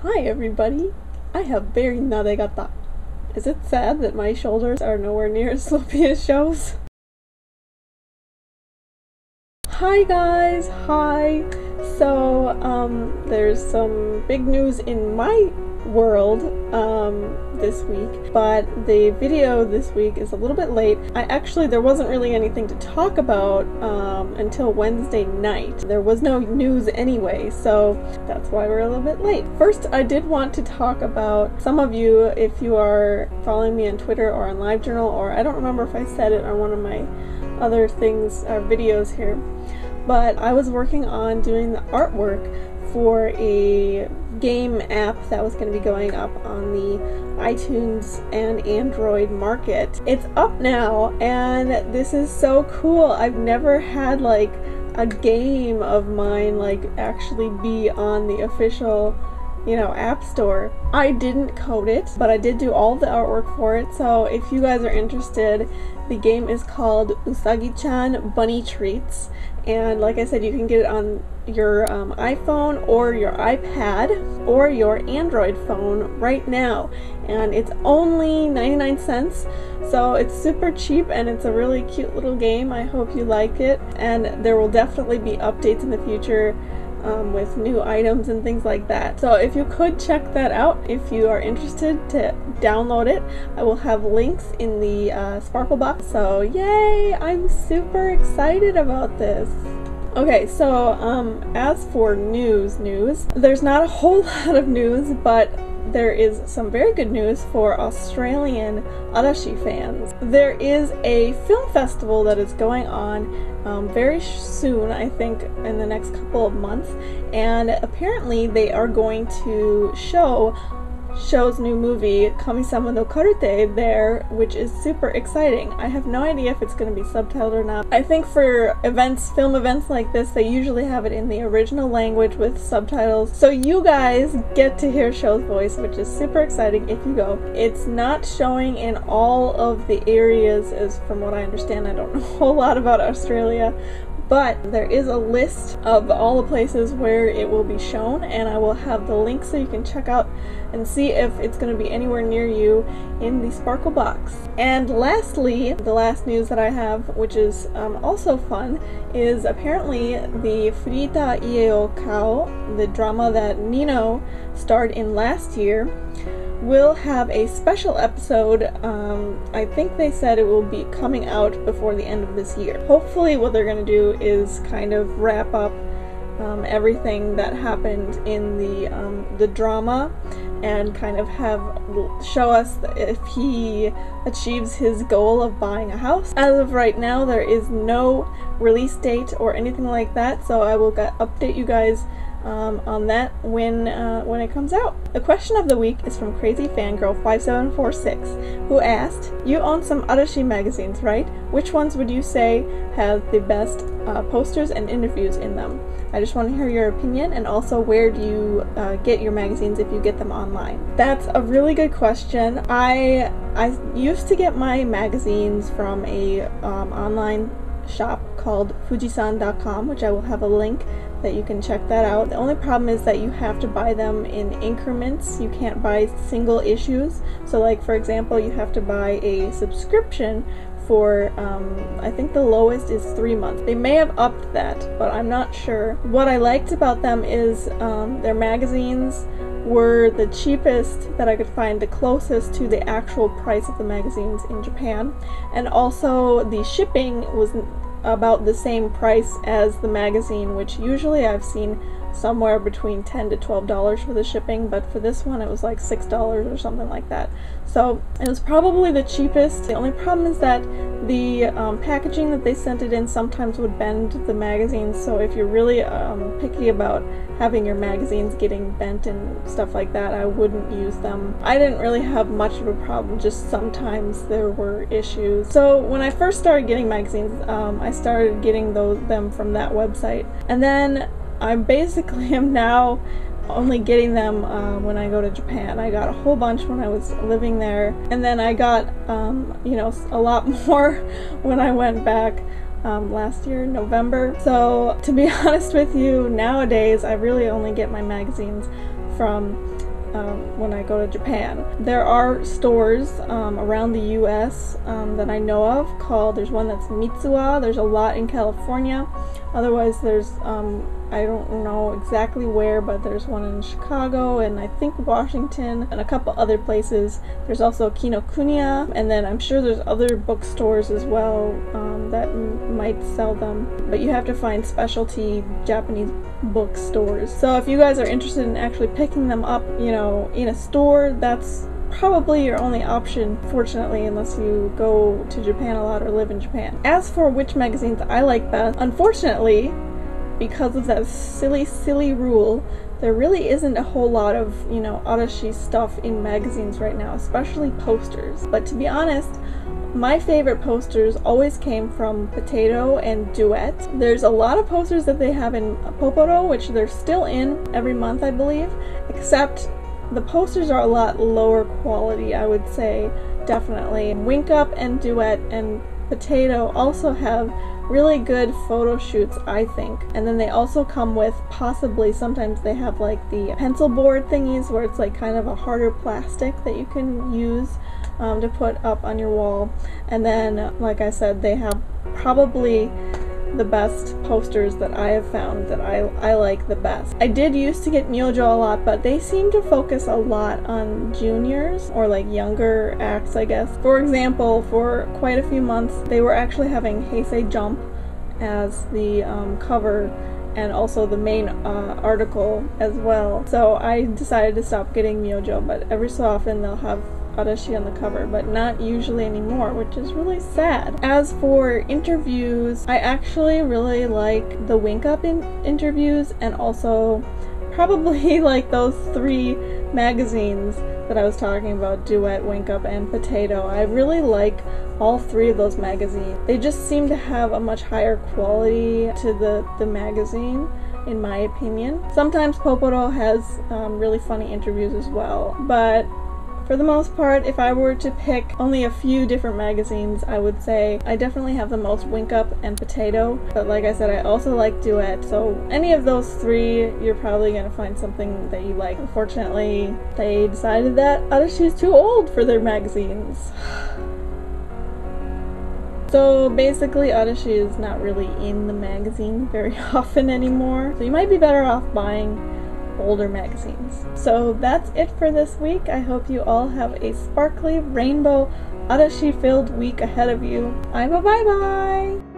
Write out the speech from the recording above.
Hi everybody! I have very nadegata. Is it sad that my shoulders are nowhere near as slopey as Show's? Hi guys! Hi! So, there's some big news in my world, this week, but the video this week is a little bit late. There wasn't really anything to talk about, until Wednesday night. There was no news anyway, so that's why we're a little bit late. First, I did want to talk about some of you, if you are following me on Twitter or on LiveJournal, or I don't remember if I said it on one of my other things, videos here, but I was working on doing the artwork for a game app that was going to be going up on the iTunes and Android market. It's up now, and this is so cool. I've never had like a game of mine like actually be on the official, app store. I didn't code it, but I did do all the artwork for it, so if you guys are interested, the game is called Usagi-chan Bunny Treats, and like I said, you can get it on your iPhone or your iPad or your Android phone right now, and it's only 99 cents, so it's super cheap and it's a really cute little game. I hope you like it, and there will definitely be updates in the future with new items and things like that. So if you could check that out, if you are interested to download it, I will have links in the Sparkle box. So yay! I'm super excited about this. Okay, so as for news, there's not a whole lot of news, but there is some very good news for Australian Arashi fans. There is a film festival that is going on very soon, I think in the next couple of months, and apparently they are going to show Show's new movie, Kami-sama no Karute, there, which is super exciting. I have no idea if it's going to be subtitled or not. I think for film events like this, they usually have it in the original language with subtitles, so you guys get to hear Show's voice, which is super exciting if you go. It's not showing in all of the areas, as from what I understand. I don't know a whole lot about Australia, but there is a list of all the places where it will be shown, and I will have the link so you can check out and see if it's going to be anywhere near you in the Sparkle box. And lastly, the last news that I have, which is also fun, is apparently the Freeter Kao, the drama that Nino starred in last year, will have a special episode. I think they said it will be coming out before the end of this year. Hopefully what they're going to do is kind of wrap up everything that happened in the drama, and kind of show us if he achieves his goal of buying a house. As of right now, there is no release date or anything like that, so I will update you guys on that when it comes out. The question of the week is from Crazy Fangirl 5746, who asked, "You own some Arashi magazines, right? Which ones would you say have the best posters and interviews in them? I just want to hear your opinion, and also where do you get your magazines if you get them online?" That's a really good question. I used to get my magazines from a online shop called fujisan.com, which I will have a link that you can check that out. The only problem is that you have to buy them in increments. You can't buy single issues. So like, for example, you have to buy a subscription for, I think the lowest is 3 months. They may have upped that, but I'm not sure. What I liked about them is their magazines were the cheapest that I could find, the closest to the actual price of the magazines in Japan, and also the shipping was about the same price as the magazine, which usually I've seen somewhere between $10 to $12 for the shipping, but for this one it was like $6 or something like that. So it was probably the cheapest. The only problem is that the packaging that they sent it in sometimes would bend the magazines, so if you're really picky about having your magazines getting bent and stuff like that, I wouldn't use them. I didn't really have much of a problem, just sometimes there were issues. So when I first started getting magazines, I started getting them from that website, and then I basically am now only getting them when I go to Japan. I got a whole bunch when I was living there, and then I got a lot more when I went back last year in November. So to be honest with you, nowadays I really only get my magazines from when I go to Japan. There are stores around the US that I know of called, there's one that's Mitsuwa, there's a lot in California. Otherwise there's, I don't know exactly where, but there's one in Chicago and I think Washington and a couple other places. There's also Kinokuniya, and then I'm sure there's other bookstores as well that might sell them. But you have to find specialty Japanese bookstores. So if you guys are interested in actually picking them up, you know, in a store, that's probably your only option, fortunately, unless you go to Japan a lot or live in Japan. As for which magazines I like best, unfortunately, because of that silly rule, there really isn't a whole lot of, you know, Arashi stuff in magazines right now, especially posters. But to be honest, my favorite posters always came from Potato and Duet. There's a lot of posters that they have in Poporo, which they're still in every month, I believe, except the posters are a lot lower quality, I would say, definitely. Wink Up and Duet and Potato also have really good photo shoots, I think. And then they also come with, possibly, sometimes they have like the pencil board thingies where it's like kind of a harder plastic that you can use to put up on your wall. And then, like I said, they have probably the best posters that I have found that I like the best. I did used to get Myojo a lot, but they seem to focus a lot on juniors or like younger acts, I guess. For example, for quite a few months they were actually having Heisei Jump as the cover and also the main article as well. So I decided to stop getting Myojo, but every so often they'll have Arashi on the cover, but not usually anymore, which is really sad. As for interviews, I actually really like the Wink Up interviews, and also probably like those 3 magazines that I was talking about, Duet, Wink Up, and Potato. I really like all 3 of those magazines. They just seem to have a much higher quality to the magazine, in my opinion. Sometimes Poporo has really funny interviews as well, but for the most part, if I were to pick only a few different magazines, I would say I definitely have the most Wink Up and Potato. But like I said, I also like Duet, so any of those 3, you're probably going to find something that you like. Unfortunately, they decided that Arashi is too old for their magazines. So basically, Arashi is not really in the magazine very often anymore, so you might be better off buying older magazines. So that's it for this week. I hope you all have a sparkly, rainbow, Arashi-filled week ahead of you. Bye bye bye!